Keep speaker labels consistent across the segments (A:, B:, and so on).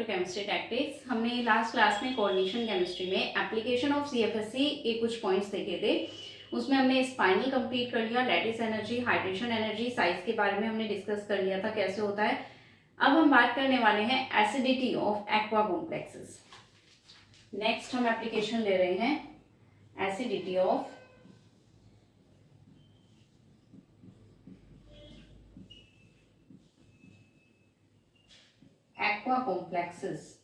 A: To chemistry tactics. हमने last class में coordination chemistry में एप्लीकेशन ऑफ सीएफएससी के कुछ पॉइंट्स देखे थे। उसमें हमने स्पाइनल कंप्लीट कर लिया, lattice energy, hydration energy, size के बारे में हमने डिस्कस कर लिया था कैसे होता है। अब हम बात करने वाले हैं acidity of aqua complexes. Next हम एप्लीकेशन ले रहे हैं एसिडिटी ऑफ एक्वा कॉम्प्लेक्सेस।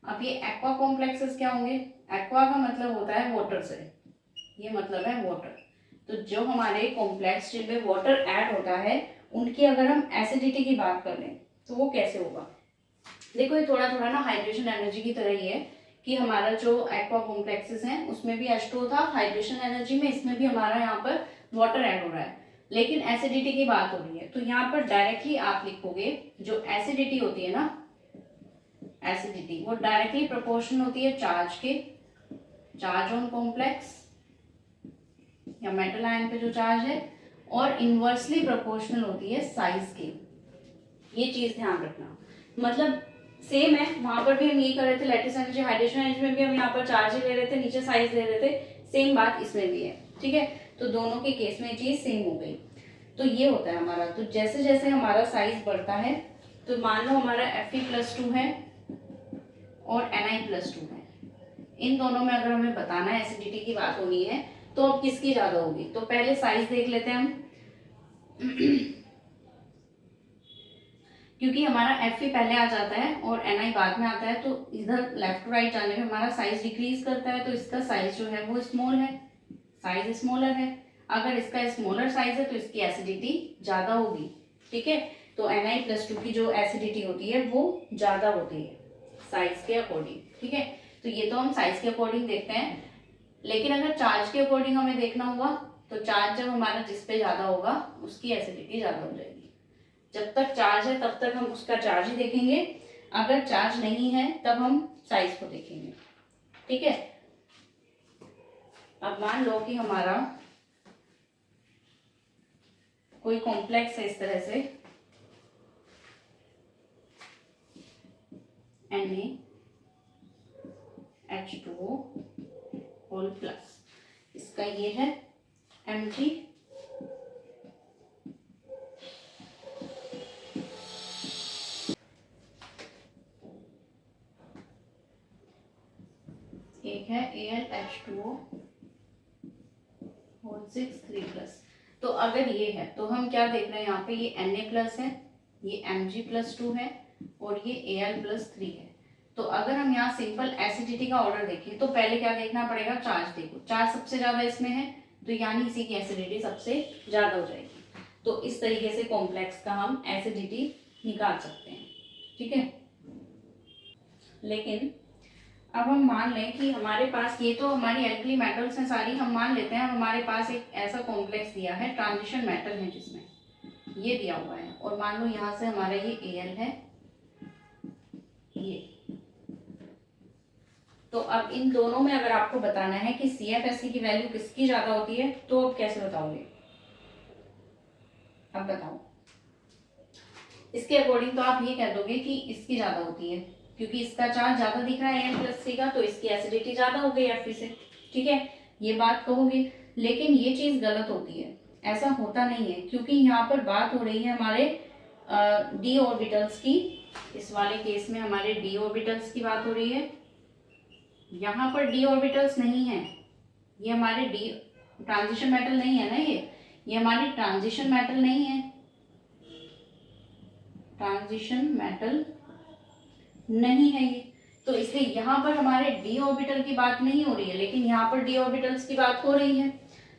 A: अब ये एक्वा कॉम्प्लेक्सेस क्या होंगे? एक्वा का मतलब होता है वाटर से, ये मतलब है वाटर। तो जो हमारे कॉम्प्लेक्स जिनमें वाटर ऐड होता है उनकी अगर हम एसिडिटी की बात कर लें तो वो कैसे होगा? देखो ये थोड़ा थोड़ा ना हाइड्रेशन एनर्जी की तरह ही है कि हमारा जो एक्वा कॉम्प्लेक्सेस हैं उसमें भी H2O था, हाइड्रेशन एनर्जी में इसमें भी हमारा यहाँ पर वाटर ऐड हो रहा है, लेकिन एसिडिटी की बात हो रही है। तो यहाँ पर डायरेक्टली आप लिखोगे जो एसिडिटी होती है ना, एसिडिटी वो डायरेक्टली प्रोपोर्शनल होती है चार्ज के, चार्ज ऑन कॉम्प्लेक्स या मेटल आयन पे जो चार्ज है, और इनवर्सली प्रोपोर्शनल होती है साइज के। ये चीज ध्यान रखना, मतलब सेम है, वहां पर भी हम यही कर रहे थे, लैटिस एनर्जी हाइड्रेशन एनर्जी में भी हम यहाँ पर चार्ज ही ले रहे थे, नीचे साइज ले रहे थे, सेम बात इसमें भी है। ठीक है, तो दोनों के केस में चीज सेम हो गई। तो ये होता है हमारा, तो जैसे जैसे हमारा साइज बढ़ता है, तो मान लो हमारा Fe+2 है और Na+2 है, इन दोनों में अगर हमें बताना है एसिडिटी की बात होनी है तो अब किसकी ज्यादा होगी? तो पहले साइज देख लेते हैं हम क्योंकि हमारा Fe पहले आ जाता है और Na बाद में आता है, तो इधर लेफ्ट टू राइट जाने में हमारा साइज डिक्रीज करता है, तो इसका साइज जो है वो स्मॉल है, साइज स्मॉलर है। अगर इसका स्मॉलर साइज है तो इसकी एसिडिटी ज्यादा होगी। ठीक है, तो Na+2 की जो एसिडिटी होती है वो ज्यादा होती है साइज के अकॉर्डिंग। ठीक है, तो ये तो हम साइज के अकॉर्डिंग देखते हैं, लेकिन अगर चार्ज के अकॉर्डिंग हमें देखना होगा तो चार्ज जब हमारा जिस पे ज्यादा होगा उसकी एसिडिटी ज्यादा हो जाएगी। जब तक चार्ज है तब तक हम उसका चार्ज ही देखेंगे, अगर चार्ज नहीं है तब हम साइज को देखेंगे। ठीक है, अब मान लो कि हमारा कोई कॉम्प्लेक्स है इस तरह से NaH2O होल प्लस, इसका ये है Mg, एक है AlH2O होल 6 3+। तो अगर ये है तो हम क्या देख रहे हैं यहाँ पे, ये Na+ है, ये Mg+2 है और ये Al+3 है। तो अगर हम यहाँ सिंपल एसिडिटी का ऑर्डर देखें तो पहले क्या देखना पड़ेगा? चार्ज। देखो चार्ज सबसे ज्यादा इसमें है, तो यानी इसी की एसिडिटी सबसे ज्यादा हो जाएगी। तो इस तरीके से कॉम्प्लेक्स का हम एसिडिटी निकाल सकते हैं। ठीक है, लेकिन अब हम मान लें कि हमारे पास, ये तो हमारी एल्कली मेटल्स हैं सारी, हम मान लेते हैं हमारे पास एक ऐसा कॉम्प्लेक्स दिया है, ट्रांजिशन मेटल है जिसमें ये दिया हुआ है, और मान लो यहाँ से हमारा ये Al है ये। तो अब इन दोनों में अगर आपको बताना है कि CFSC की वैल्यू किसकी ज्यादा होती है तो अब कैसे बताओगे? अब बताओ, इसके अकॉर्डिंग तो आप ये कह दोगे कि इसकी ज्यादा होती है, क्योंकि इसका चार्ज ज्यादा दिख रहा है Al+3 का, तो इसकी एसिडिटी ज्यादा हो गई Fe से। ठीक है, ये बात कहोगे, लेकिन ये चीज गलत होती है, ऐसा होता नहीं है, क्योंकि यहाँ पर बात हो रही है हमारे d ऑर्बिटल्स की। इस वाले केस में हमारे d ऑर्बिटल्स की बात हो रही है, यहाँ पर d ऑर्बिटल्स नहीं है, ये हमारे d ट्रांजिशन मेटल नहीं है ना, ये हमारी ट्रांजिशन मेटल नहीं है, ट्रांजिशन मेटल नहीं है ये। तो इसलिए यहाँ पर हमारे d ऑर्बिटल की बात नहीं हो रही है, लेकिन यहाँ पर d ऑर्बिटल्स की बात हो रही है।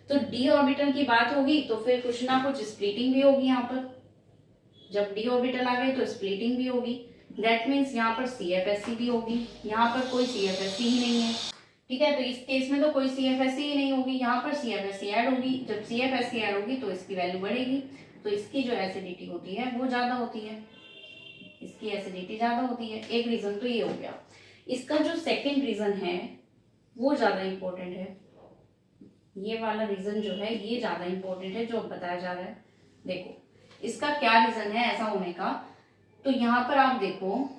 A: तो d ऑर्बिटल की बात होगी तो फिर कुछ ना कुछ स्प्लिटिंग भी होगी यहाँ पर, जब d ऑर्बिटल आ गए तो स्प्लिटिंग भी होगी, दैट मीन्स यहाँ पर CFSC भी होगी, यहाँ पर कोई CFSC ही नहीं है। ठीक है, तो इस केस में तो कोई CFSC ही नहीं होगी, यहाँ पर CFSC ऐड होगी, जब CFSC ऐड होगी तो इसकी वैल्यू बढ़ेगी, तो इसकी जो एसिडिटी होती है वो ज्यादा होती है, इसकी एसिडिटी ज्यादा होती है। एक रीजन तो ये हो गया। इसका जो सेकंड रीजन है वो ज्यादा इंपॉर्टेंट है, ये वाला रीजन जो है ये ज्यादा इंपॉर्टेंट है जो अब बताया जा रहा है। देखो इसका क्या रीजन है ऐसा होने का, तो यहाँ पर आप देखो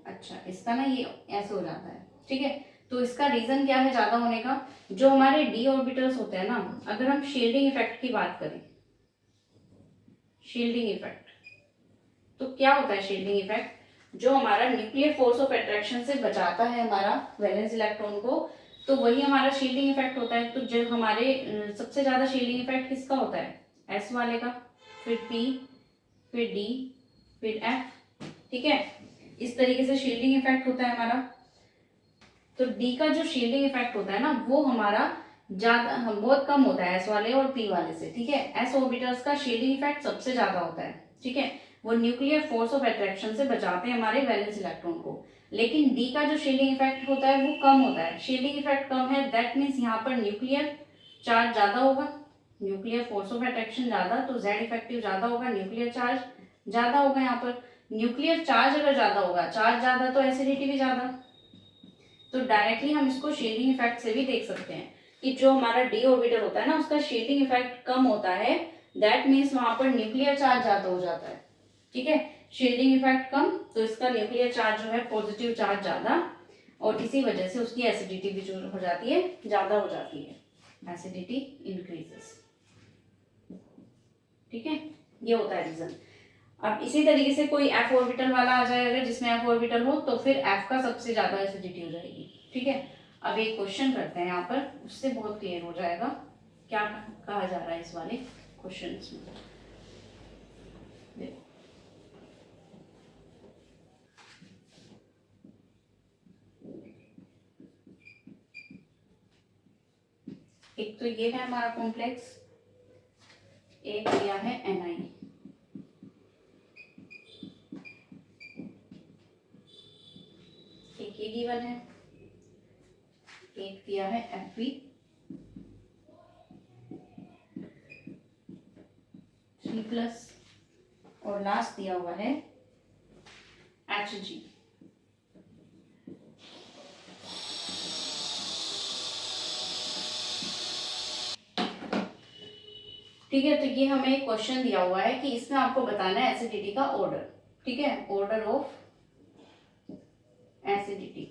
A: अच्छा, इसका ना ये ऐसे हो जाता है, ठीक है। तो इसका रीजन क्या है ज्यादा होने का? जो हमारे डी ऑर्बिटल्स होते हैं ना, अगर हम शील्डिंग इफेक्ट की बात करें, शील्डिंग इफेक्ट, तो क्या होता है शील्डिंग इफेक्ट? जो हमारा न्यूक्लियर फोर्स ऑफ अट्रैक्शन से बचाता है हमारा वैलेंस इलेक्ट्रॉन को, तो वही हमारा शील्डिंग इफेक्ट होता है। तो जो हमारे सबसे ज्यादा शील्डिंग इफेक्ट किसका होता है? एस वाले का, फिर पी, फिर डी, फिर एफ, ठीक है। इस तरीके से शील्डिंग इफेक्ट होता है हमारा। तो डी का जो शील्डिंग इफेक्ट होता है ना, वो हमारा ज्यादा बहुत कम होता है एस वाले और पी वाले से, ठीक है। एस ऑर्बिटल्स का शील्डिंग इफेक्ट सबसे ज्यादा होता है, ठीक है। वो न्यूक्लियर फोर्स ऑफ अट्रैक्शन से बचाते हैं हमारे वैलेंस इलेक्ट्रॉन को। लेकिन डी का जो शील्डिंग इफेक्ट होता है वो कम होता है। शील्डिंग इफेक्ट कम है, दैट मीन्स यहाँ पर न्यूक्लियर चार्ज ज्यादा होगा, न्यूक्लियर फोर्स ऑफ अट्रैक्शन ज्यादा, तो जेड इफेक्टिव ज्यादा होगा, न्यूक्लियर चार्ज ज्यादा होगा। यहाँ पर न्यूक्लियर चार्ज अगर ज्यादा होगा, चार्ज ज्यादा तो एसिडिटी भी ज्यादा। तो डायरेक्टली हम इसको शील्डिंग इफेक्ट से भी देख सकते हैं कि जो हमारा डी ऑर्बिटल होता है ना, उसका शील्डिंग इफेक्ट कम होता है, दैट मीन्स वहां पर न्यूक्लियर चार्ज ज्यादा हो जाता है, ठीक है। शील्डिंग इफेक्ट कम, तो इसका न्यूक्लियर चार्ज जो है पॉजिटिव चार्ज ज्यादा, और इसी वजह से उसकी एसिडिटी भी जो हो जाती है ज्यादा हो जाती है, एसिडिटी इंक्रीजेस, ठीक है। ये होता है रीजन। अब इसी तरीके से कोई एफ ऑर्बिटल वाला आ जाए अगर, जिसमें एफ ऑर्बिटल हो, तो फिर एफ का सबसे ज्यादा एसिडिटी हो जाएगी, ठीक है। अब एक क्वेश्चन करते हैं यहाँ पर, उससे बहुत क्लियर हो जाएगा क्या कहा जा रहा है इस वाले क्वेश्चन में। देखो, एक तो ये है हमारा कॉम्प्लेक्स, एक दिया है एनआई, एक ये गिवन है, एक दिया है Fe 3+, और लास्ट दिया हुआ है Hg। ठीक है, तो ये हमें एक क्वेश्चन दिया हुआ है कि इसमें आपको बताना है एसिडिटी का ऑर्डर, ठीक है, order of acidity,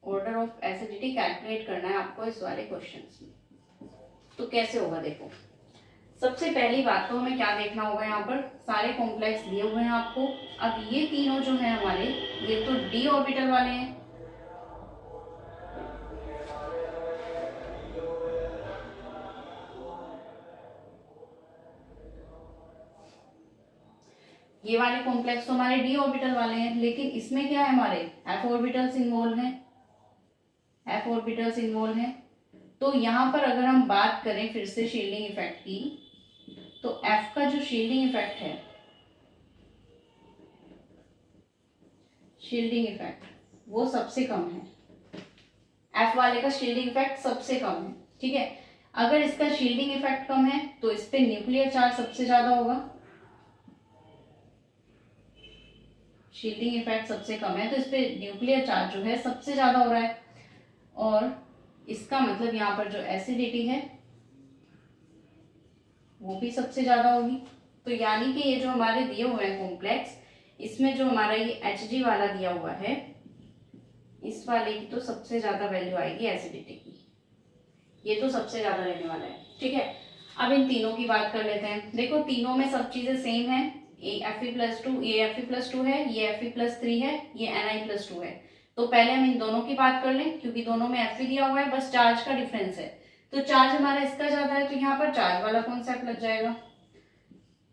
A: order of acidity calculate करना है आपको इस वाले क्वेश्चंस में। तो कैसे होगा देखो, सबसे पहली बात तो हमें क्या देखना होगा, यहाँ पर सारे कॉम्प्लेक्स दिए हुए हैं आपको। अब ये तीनों जो है हमारे, ये तो डी ऑर्बिटल वाले हैं, ये वाले कॉम्प्लेक्स तो हमारे डी ऑर्बिटल वाले हैं। लेकिन इसमें क्या है, हमारे एफ ऑर्बिटल्स इन्वॉल्व हैं, एफ ऑर्बिटल्स इन्वॉल्व हैं। तो यहाँ पर अगर हम बात करें फिर से शील्डिंग इफेक्ट की, तो एफ का जो शील्डिंग इफेक्ट है, शील्डिंग इफेक्ट वो सबसे कम है, एफ वाले का शील्डिंग इफेक्ट सबसे कम है, ठीक है। अगर इसका शील्डिंग इफेक्ट कम है तो इस पे न्यूक्लियर चार्ज सबसे ज्यादा होगा, शील्डिंग इफेक्ट सबसे कम है तो इस पे न्यूक्लियर चार्ज जो है सबसे ज्यादा हो रहा है, और इसका मतलब यहाँ पर जो एसिडिटी है वो भी सबसे ज्यादा होगी। तो यानी कि ये जो हमारे दिए हुए हैं कॉम्प्लेक्स, इसमें जो हमारा ये Hg वाला दिया हुआ है, इस वाले की तो सबसे ज्यादा वैल्यू आएगी एसिडिटी की, ये तो सबसे ज्यादा रहने वाला है, ठीक है। अब इन तीनों की बात कर लेते हैं। देखो तीनों में सब चीजें सेम है, Fe+2, ये Fe+2 है, ये Fe+3 है, ये Ni+2 है। तो पहले हम इन दोनों की बात कर लें, क्योंकि दोनों में Fe दिया हुआ है, बस चार्ज का डिफरेंस है। तो चार्ज हमारा इसका ज्यादा है, तो यहाँ पर चार्ज वाला कॉन्सेप्ट लग जाएगा।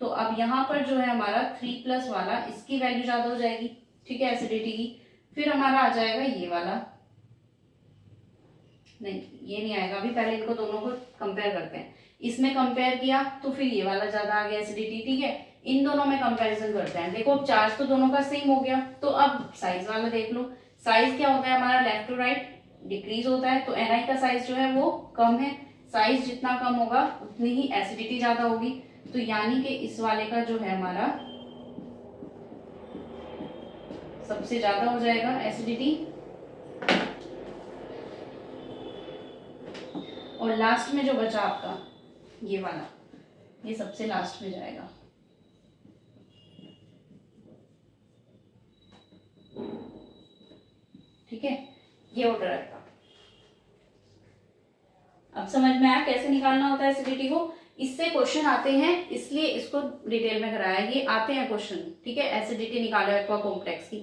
A: तो अब यहाँ पर जो है हमारा 3+ वाला, इसकी वैल्यू ज्यादा हो जाएगी, ठीक है, एसिडिटी की। फिर हमारा आ जाएगा ये वाला, नहीं ये नहीं आएगा अभी, पहले इनको दोनों को कंपेयर करते हैं। इसमें कंपेयर किया तो फिर ये वाला ज्यादा आ गया एसिडिटी, ठीक है। इन दोनों में कंपैरिजन करते हैं। देखो चार्ज तो दोनों का सेम हो गया, तो अब साइज वाला देख लो। साइज क्या होता है हमारा, लेफ्ट टू राइट डिक्रीज होता है, तो Ni का साइज जो है वो कम है। साइज जितना कम होगा उतनी ही एसिडिटी ज्यादा होगी। तो यानी कि इस वाले का जो है हमारा सबसे ज्यादा हो जाएगा एसिडिटी, और लास्ट में जो बचा आपका ये वाला, ये सबसे लास्ट में जाएगा। ठीक है, ये ऑर्डर आएगा। अब समझ में आया कैसे निकालना होता है एसिडिटी को। इससे क्वेश्चन आते हैं, इसलिए इसको डिटेल में कराया, ये आते हैं क्वेश्चन, ठीक है। एसिडिटी निकालो एक्वा कॉम्प्लेक्स की।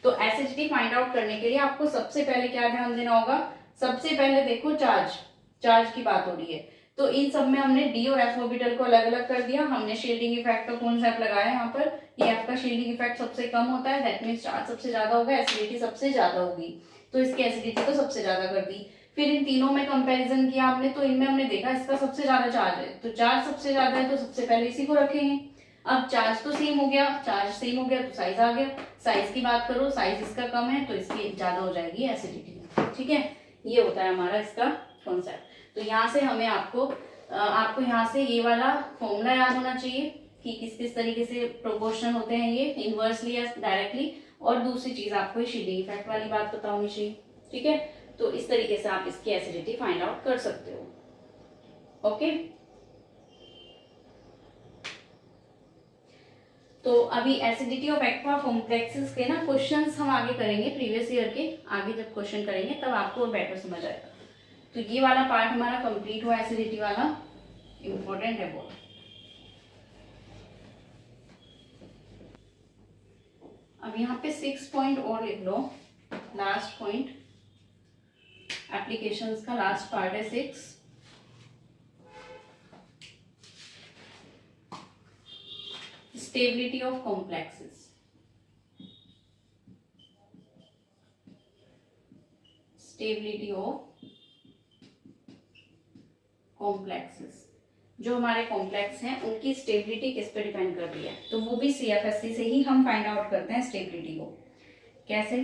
A: तो एसिडिटी फाइंड आउट करने के लिए आपको सबसे पहले क्या ध्यान देना होगा, सबसे पहले देखो चार्ज की बात हो रही है, तो इन सब में हमने डी और एफ ऑर्बिटल को अलग अलग कर दिया। हमने शील्डिंग इफेक्ट का कॉन्सेप्ट लगाया यहाँ पर, ये एफ का शील्डिंग इफेक्ट सबसे कम होता है, दैट मीन्स चार्ज सबसे ज्यादा होगा, एसिडिटी सबसे ज्यादा होगी, तो इसकी एसिडिटी तो सबसे ज्यादा कर दी। फिर इन तीनों में कंपैरिजन किया हमने, तो इनमें हमने देखा इसका सबसे ज्यादा चार्ज है, तो चार्ज सबसे ज्यादा है तो सबसे पहले इसी को रखेंगे। अब चार्ज तो सेम हो गया, चार्ज सेम हो गया तो साइज आ गया, साइज की बात करो, साइज इसका कम है तो इसकी ज्यादा हो जाएगी एसिडिटी, ठीक है। ये होता है हमारा इसका कॉन्सेप्ट। तो यहाँ से हमें आपको यहाँ से ये वाला फॉर्मूला याद होना चाहिए कि किस किस तरीके से प्रोपोर्शनल होते हैं ये, इनवर्सली या डायरेक्टली, और दूसरी चीज आपको शील्डिंग इफेक्ट वाली बात पता होनी चाहिए, ठीक है। तो इस तरीके से आप इसकी एसिडिटी फाइंड आउट कर सकते हो, ओके। तो अभी एसिडिटी ऑफ एक्वा कॉम्प्लेक्सेस के ना क्वेश्चंस हम आगे करेंगे, प्रीवियस ईयर के आगे जब क्वेश्चन करेंगे तब आपको बेटर समझ आएगा। तो ये वाला पार्ट हमारा कंप्लीट हुआ, एसिडिटी वाला, इंपॉर्टेंट है बहुत। अब यहाँ पे 6 पॉइंट और लिख लो, लास्ट पॉइंट, एप्लीकेशंस का लास्ट पार्ट है 6। Stability of complexes. Stability of complexes, जो हमारे कॉम्प्लेक्स हैं उनकी स्टेबिलिटी किस पे डिपेंड कर रही है, तो वो भी सीएफएससी से ही हम फाइंड आउट करते हैं स्टेबिलिटी को। कैसे?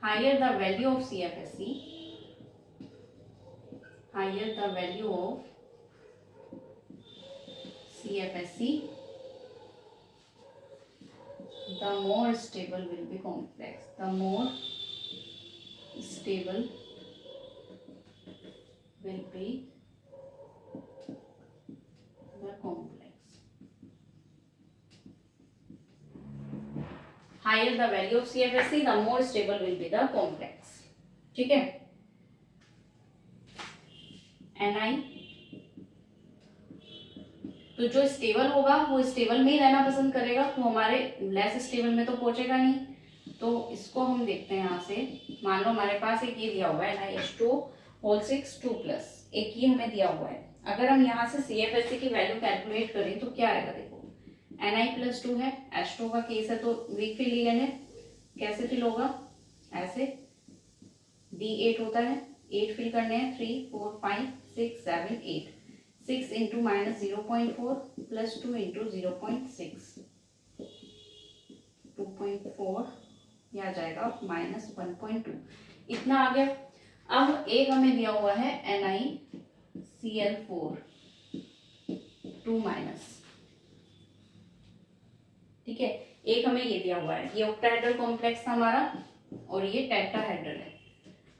A: Higher the value of CFSC, higher the value of CFSC, the more stable will be complex, the more stable will be the complex. Higher the value of CFSC, the more stable will be the complex, ठीक है। Ni, तो जो stable होगा वो stable में ही रहना पसंद करेगा, वो हमारे लेस स्टेबल में तो पहुंचेगा नहीं। तो इसको हम देखते हैं यहाँ से, मान लो हमारे पास एक ये दिया हुआ है NiH2 2+, एक ये हमें दिया हुआ है। अगर हम यहाँ से CFSC की वैल्यू कैलकुलेट करें तो क्या आएगा, देखो Ni+2 है, H2 का केस है तो वीक फिल लिया है, कैसे फिल होगा, ऐसे D8 होता है, 8 फिल करने हैं, 3 4 5 6 7 8, 6 इंटू माइनस 0.4 प्लस 2 इंटू 0.6, 2.4, यह आ जाएगा -1.2, इतना आ गया। अब एक हमें दिया हुआ है NiCl4 2-, ठीक है। एक हमें ये दिया हुआ है, ये ऑक्टाहेड्रल कॉम्प्लेक्स था हमारा और ये टेट्राहेड्रल है।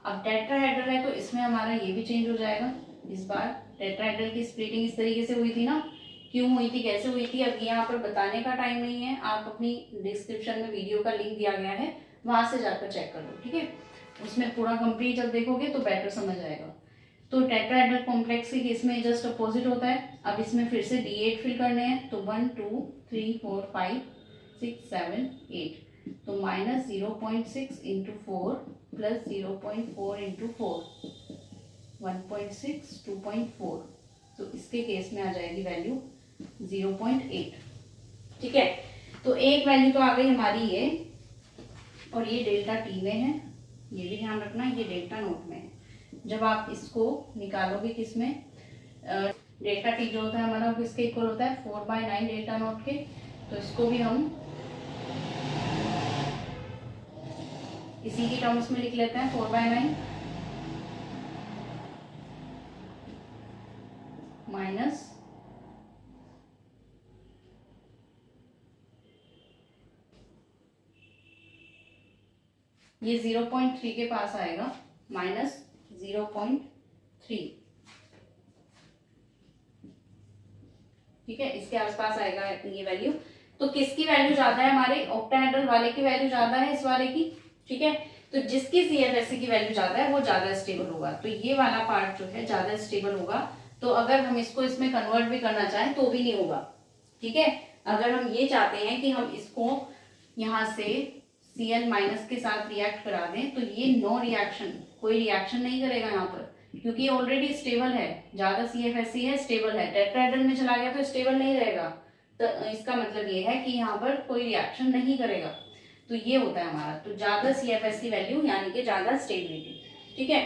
A: अब टेट्राहेड्रल है तो इसमें हमारा ये भी चेंज हो जाएगा। इस बार टेट्राहेड्रल की स्प्लिटिंग इस तरीके से हुई थी ना, क्यों हुई थी, कैसे हुई थी, अब यहाँ पर बताने का टाइम नहीं है, आप अपनी डिस्क्रिप्शन में वीडियो का लिंक दिया गया है, वहां से जाकर चेक कर लो, ठीक है। उसमें पूरा कंप्लीट जब देखोगे तो बेटर समझ आएगा। तो टेट्राहेड्रल कॉम्प्लेक्स के केस में जस्ट अपोजिट होता है। अब इसमें फिर से D8 फिल करने हैं, तो 1 2 3 4 5 6 7 8, तो -0.6 इंटू 4 प्लस 0.4 इंटू 4, 1.6 2.4, तो इसके केस में आ जाएगी वैल्यू 0.8, ठीक है। तो एक वैल्यू तो आ गई हमारी ये, और ये डेल्टा टी में है, ये भी ध्यान रखना, ये डेल्टा नोट में है। जब आप इसको निकालोगे किस में, डेल्टा टी जो होता है हमारा वो किसके इक्वल होता है, 4/9 डेल्टा नोट के। तो इसको भी हम इसी की टर्म्स में लिख लेते हैं, 4/9 माइनस ये 0.3 के पास आएगा, -0.3, ठीक है, इसके आसपास आएगा ये वैल्यू। तो किसकी वैल्यू ज्यादा है, हमारे ऑक्टाहेड्रल वाले की वैल्यू ज्यादा है इस वाले की, ठीक है। तो जिसकी CFSE की वैल्यू ज्यादा है वो ज्यादा स्टेबल होगा, तो ये वाला पार्ट जो है ज्यादा स्टेबल होगा। तो अगर हम इसको इसमें कन्वर्ट भी करना चाहें तो भी नहीं होगा, ठीक है। अगर हम ये चाहते हैं कि हम इसको यहाँ से Cl माइनस के साथ रिएक्ट करा दें तो ये नो रिएक्शन, कोई रिएक्शन नहीं करेगा यहाँ पर, क्योंकि ये ऑलरेडी स्टेबल है, ज्यादा CFSE है, स्टेबल है। टेट्राहेड्रल में चला गया तो स्टेबल नहीं रहेगा, तो इसका मतलब ये है कि यहाँ पर कोई रिएक्शन नहीं करेगा। तो ये होता है हमारा, तो ज्यादा CFSE वैल्यू यानी कि ज्यादा स्टेबिलिटी, ठीक है।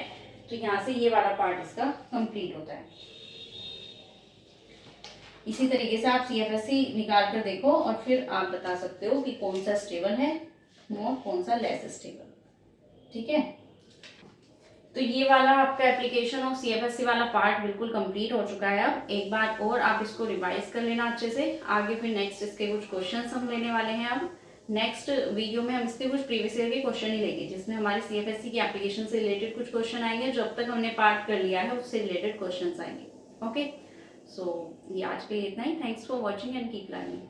A: तो यहाँ से ये वाला पार्ट इसका कंप्लीट होता है। इसी तरीके से आप CFSE निकाल कर देखो और फिर आप बता सकते हो कि कौन सा स्टेबल है मोर, कौन सा लेस स्टेबल, ठीक है। तो ये वाला आपका एप्लीकेशन ऑफ CFSE वाला पार्ट बिल्कुल कंप्लीट हो चुका है। अब एक बार और आप इसको रिवाइज कर लेना अच्छे से, आगे फिर नेक्स्ट इसके कुछ क्वेश्चंस हम लेने वाले हैं। अब नेक्स्ट वीडियो में हम इसके कुछ प्रीवियस ईयर के क्वेश्चन ही लेंगे, जिसमें हमारे CFSE की एप्लीकेशन से रिलेटेड कुछ क्वेश्चन आएंगे, जो अब तक हमने पार्ट कर लिया है उससे रिलेटेड क्वेश्चन आएंगे। ओके, सो ये आज के लिए इतना ही। Thanks for watching and keep learning.